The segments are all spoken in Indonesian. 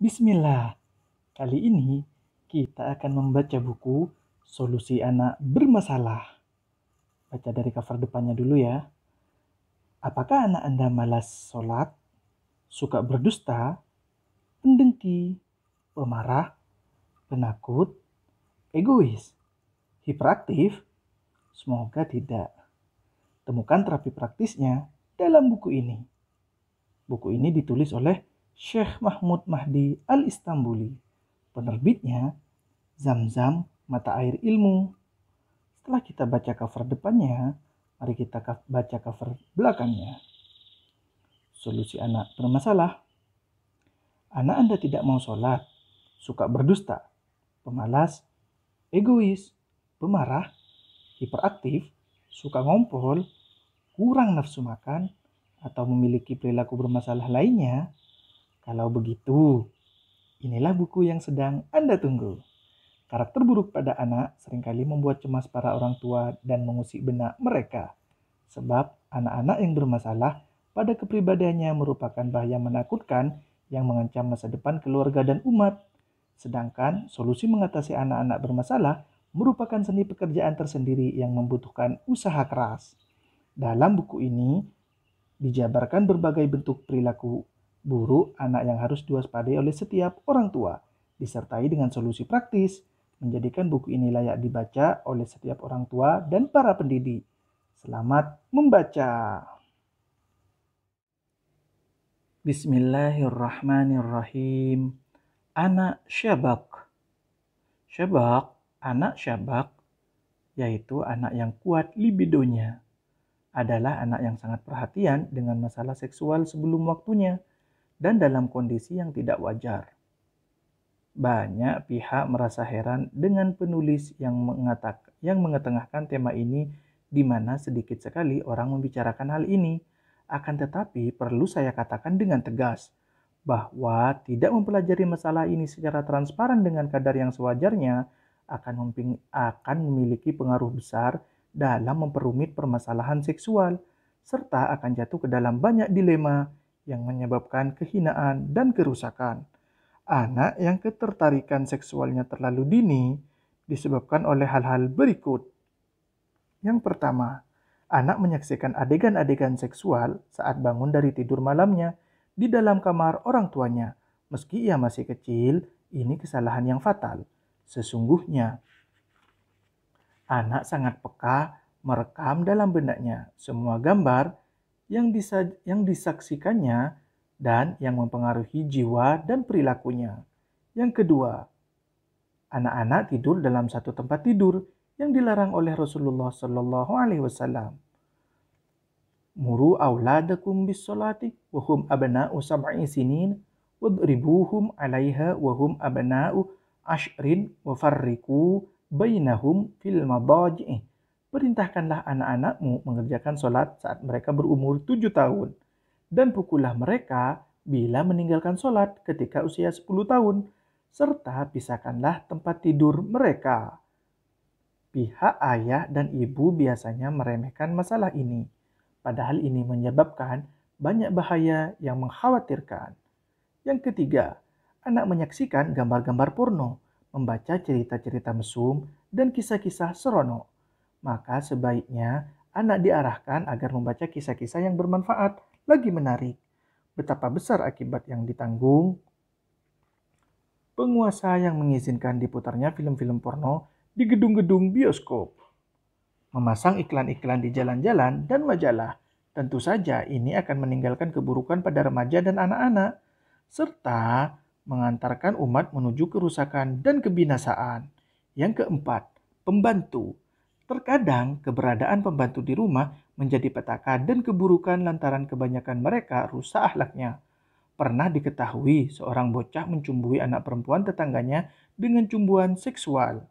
Bismillah, kali ini kita akan membaca buku Solusi Anak Bermasalah. Baca dari cover depannya dulu ya. Apakah anak Anda malas sholat, suka berdusta, pendengki, pemarah, penakut, egois, hiperaktif? Semoga tidak. Temukan terapi praktisnya dalam buku ini. Buku ini ditulis oleh Syekh Mahmud Mahdi Al-Istambuli. Penerbitnya Zam-Zam Mata Air Ilmu. Setelah kita baca cover depannya, mari kita baca cover belakangnya. Solusi anak bermasalah. Anak Anda tidak mau sholat, suka berdusta, pemalas, egois, pemarah, hiperaktif, suka ngompol, kurang nafsu makan, atau memiliki perilaku bermasalah lainnya. Kalau begitu, inilah buku yang sedang Anda tunggu. Karakter buruk pada anak seringkali membuat cemas para orang tua dan mengusik benak mereka. Sebab anak-anak yang bermasalah pada kepribadiannya merupakan bahaya menakutkan yang mengancam masa depan keluarga dan umat. Sedangkan solusi mengatasi anak-anak bermasalah merupakan seni pekerjaan tersendiri yang membutuhkan usaha keras. Dalam buku ini dijabarkan berbagai bentuk perilaku buruk anak yang harus diwaspadai oleh setiap orang tua, disertai dengan solusi praktis, menjadikan buku ini layak dibaca oleh setiap orang tua dan para pendidik. Selamat membaca. Bismillahirrahmanirrahim. Anak syabak. Syabak, anak syabak, yaitu anak yang kuat libidonya, adalah anak yang sangat perhatian dengan masalah seksual sebelum waktunya dan dalam kondisi yang tidak wajar. Banyak pihak merasa heran dengan penulis yang mengetengahkan tema ini di mana sedikit sekali orang membicarakan hal ini. Akan tetapi perlu saya katakan dengan tegas bahwa tidak mempelajari masalah ini secara transparan dengan kadar yang sewajarnya akan memiliki pengaruh besar dalam memperumit permasalahan seksual, serta akan jatuh ke dalam banyak dilema yang menyebabkan kehinaan dan kerusakan. Anak yang ketertarikan seksualnya terlalu dini disebabkan oleh hal-hal berikut. Yang pertama, anak menyaksikan adegan-adegan seksual saat bangun dari tidur malamnya di dalam kamar orang tuanya. Meski ia masih kecil, ini kesalahan yang fatal. Sesungguhnya, anak sangat peka merekam dalam benaknya semua gambar yang disaksikannya dan yang mempengaruhi jiwa dan perilakunya. Yang kedua, anak-anak tidur dalam satu tempat tidur yang dilarang oleh Rasulullah Shallallahu Alaihi Wasallam. Muru auladakum bis salati wa hum abna'u sab'i sinin wadribuhum 'alaiha wa hum abna'u ashrin wa farriqu bainahum fil madaji'i. Perintahkanlah anak-anakmu mengerjakan sholat saat mereka berumur 7 tahun dan pukullah mereka bila meninggalkan sholat ketika usia 10 tahun serta pisahkanlah tempat tidur mereka. Pihak ayah dan ibu biasanya meremehkan masalah ini, padahal ini menyebabkan banyak bahaya yang mengkhawatirkan. Yang ketiga, anak menyaksikan gambar-gambar porno, membaca cerita-cerita mesum, dan kisah-kisah seronok. Maka sebaiknya anak diarahkan agar membaca kisah-kisah yang bermanfaat, lagi menarik. Betapa besar akibat yang ditanggung penguasa yang mengizinkan diputarnya film-film porno di gedung-gedung bioskop. Memasang iklan-iklan di jalan-jalan dan majalah. Tentu saja ini akan meninggalkan keburukan pada remaja dan anak-anak, serta mengantarkan umat menuju kerusakan dan kebinasaan. Yang keempat, pembantu. Terkadang keberadaan pembantu di rumah menjadi petaka dan keburukan lantaran kebanyakan mereka rusak akhlaknya. Pernah diketahui seorang bocah mencumbui anak perempuan tetangganya dengan cumbuan seksual.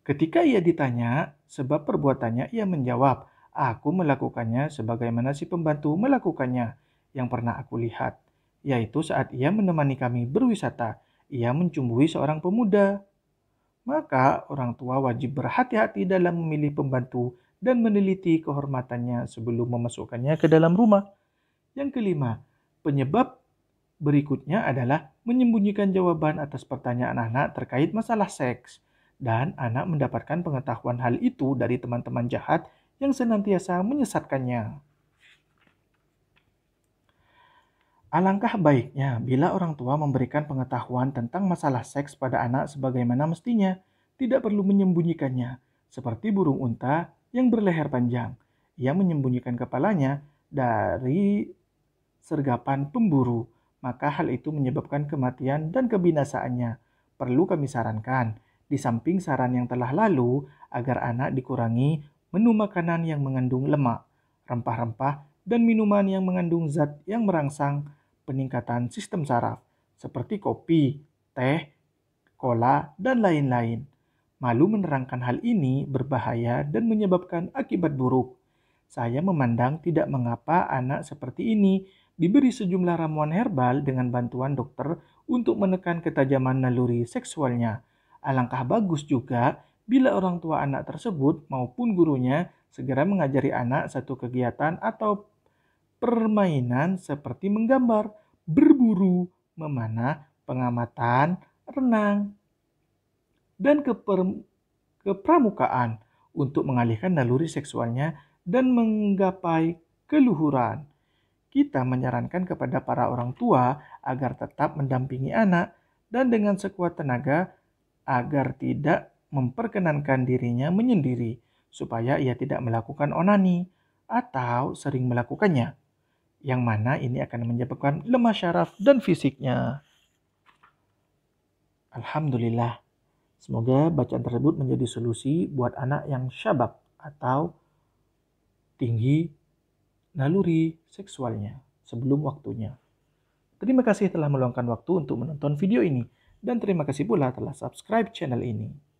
Ketika ia ditanya sebab perbuatannya, ia menjawab, "Aku melakukannya sebagaimana si pembantu melakukannya yang pernah aku lihat, yaitu saat ia menemani kami berwisata, ia mencumbui seorang pemuda." Maka orang tua wajib berhati-hati dalam memilih pembantu dan meneliti kehormatannya sebelum memasukkannya ke dalam rumah. Yang kelima, penyebab Berikutnya adalah menyembunyikan jawaban atas pertanyaan anak terkait masalah seks. Dan anak mendapatkan pengetahuan hal itu dari teman-teman jahat yang senantiasa menyesatkannya. Alangkah baiknya bila orang tua memberikan pengetahuan tentang masalah seks pada anak sebagaimana mestinya, tidak perlu menyembunyikannya, seperti burung unta yang berleher panjang. Ia menyembunyikan kepalanya dari sergapan pemburu, maka hal itu menyebabkan kematian dan kebinasaannya. Perlu kami sarankan, di samping saran yang telah lalu, agar anak dikurangi menu makanan yang mengandung lemak, rempah-rempah, dan minuman yang mengandung zat yang merangsang peningkatan sistem saraf, seperti kopi, teh, cola, dan lain-lain. Malu menerangkan hal ini berbahaya dan menyebabkan akibat buruk. Saya memandang tidak mengapa anak seperti ini diberi sejumlah ramuan herbal dengan bantuan dokter untuk menekan ketajaman naluri seksualnya. Alangkah bagus juga bila orang tua anak tersebut maupun gurunya segera mengajari anak satu kegiatan atau permainan seperti menggambar, berburu, memanah, pengamatan, renang, dan kepramukaan untuk mengalihkan naluri seksualnya dan menggapai keluhuran. Kita menyarankan kepada para orang tua agar tetap mendampingi anak dan dengan sekuat tenaga agar tidak memperkenankan dirinya menyendiri supaya ia tidak melakukan onani atau sering melakukannya, yang mana ini akan menyebabkan lemah syaraf dan fisiknya. Alhamdulillah, semoga bacaan tersebut menjadi solusi buat anak yang syabab atau tinggi naluri seksualnya sebelum waktunya. Terima kasih telah meluangkan waktu untuk menonton video ini, dan terima kasih pula telah subscribe channel ini.